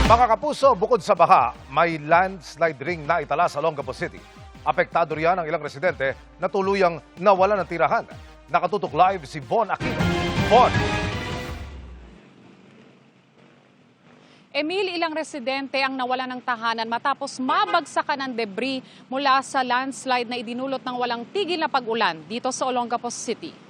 Mga kapuso, bukod sa baha, may landslide ring na itala sa Olongapo City. Apektado riyan ang ilang residente na tuluyang nawala ng tirahan. Nakatutok live si Von Aquino. Von! Emil, ilang residente ang nawala ng tahanan matapos mabagsakan ng debris mula sa landslide na idinulot ng walang tigil na pag-ulan dito sa Olongapo City.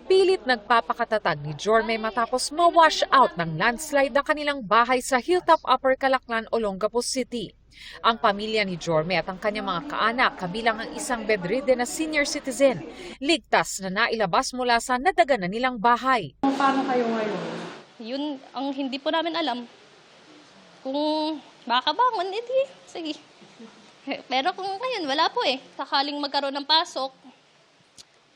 Pilit nagpapakatatag ni Jorme matapos ma-wash out ng landslide ng kanilang bahay sa Hilltop Upper Calaclan, Olongapo City. Ang pamilya ni Jorme at ang kanyang mga kaanak kabilang ang isang bedridden na senior citizen, ligtas na nailabas mula sa nadaganan nilang bahay. Paano kayo ngayon? Yun ang hindi po namin alam. Kung makabangon, edi sige. Pero kung ngayon, wala po eh. Sakaling magkaroon ng pasok,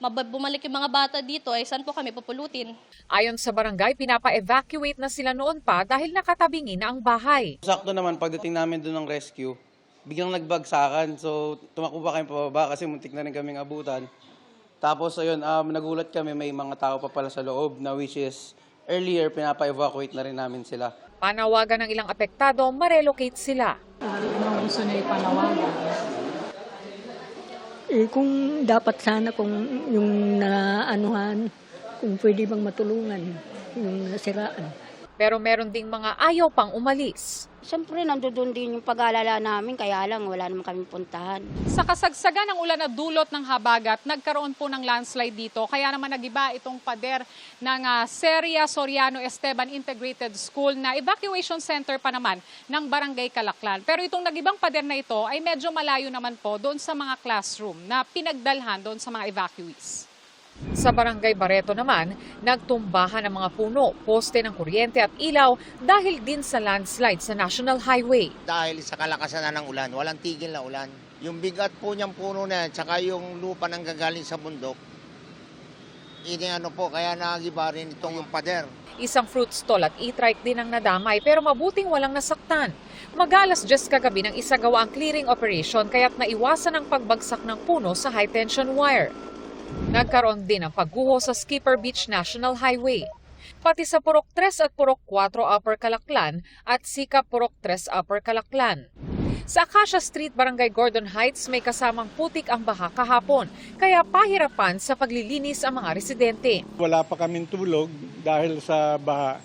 bumalik yung mga bata dito, saan po kami pupulutin? Ayon sa barangay, pinapa-evacuate na sila noon pa dahil nakatabingi na ang bahay. Sakto naman pagdating namin doon ng rescue, biglang nagbagsakan. So tumakbo pa kami pababa kasi muntik na rin kaming abutan. Tapos ayun, nagulat kami may mga tao pa pala sa loob na which is earlier pinapa-evacuate na rin namin sila. Panawagan ng ilang apektado, ma-relocate sila. Anong gusto niyo ipanawagan? Kung dapat sana kung yung naanuhan, kung pwede bang matulungan yung nasiraan. Pero meron ding mga ayaw pang umalis. Siyempre, nandoon din yung pag-aalala namin, kaya lang wala naman kami puntahan. Sa kasagsagan ng ulan na dulot ng habagat, nagkaroon po ng landslide dito. Kaya naman nagiba itong pader ng Seria Soriano Esteban Integrated School na evacuation center pa naman ng Barangay Calaclan. Pero itong nagibang pader na ito ay medyo malayo naman po doon sa mga classroom na pinagdalhan doon sa mga evacuees. Sa Barangay Barreto naman, nagtumbahan ang mga puno, poste ng kuryente at ilaw dahil din sa landslide sa National Highway. Dahil sa kalakasan na ng ulan, walang tigil na ulan. Yung bigat po niyang puno na yan, tsaka yung lupa nang gagaling sa bundok, kaya nagiba rin itong yung pader. Isang fruit stall at e-trike din ang nadamay pero mabuting walang nasaktan. Mag-alas 10 kagabi ng isagawa ang clearing operation kaya't naiwasan ang pagbagsak ng puno sa high-tension wire. Nagkaroon din ng pagguho sa Skipper Beach National Highway. Pati sa Purok 3 at Purok 4 Upper Calaclan at Sika Purok 3 Upper Calaclan. Sa Acacia Street, Barangay Gordon Heights, may kasamang putik ang baha kahapon, kaya pahirapan sa paglilinis ang mga residente. Wala pa kaming tulog dahil sa baha.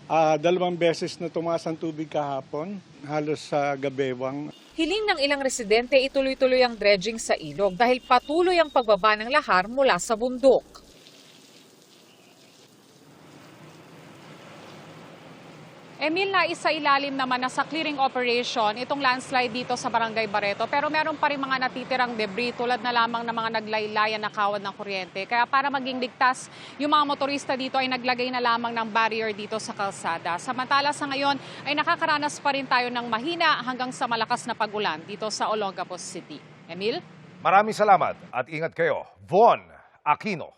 2 beses na tumaas ang tubig kahapon, halos sa gabewang. Hiling ng ilang residente ituloy-tuloy ang dredging sa ilog dahil patuloy ang pagbaba ng lahar mula sa bundok. Emil, na isa ilalim naman na sa clearing operation itong landslide dito sa Barangay Barreto. Pero meron pa rin mga natitirang debris tulad na lamang ng mga naglaylayan na kawad ng kuryente. Kaya para maging ligtas, yung mga motorista dito ay naglagay na lamang ng barrier dito sa kalsada. Samantala sa ngayon ay nakakaranas pa rin tayo ng mahina hanggang sa malakas na pag-ulan dito sa Olongapo City. Emil? Maraming salamat at ingat kayo. Von Aquino.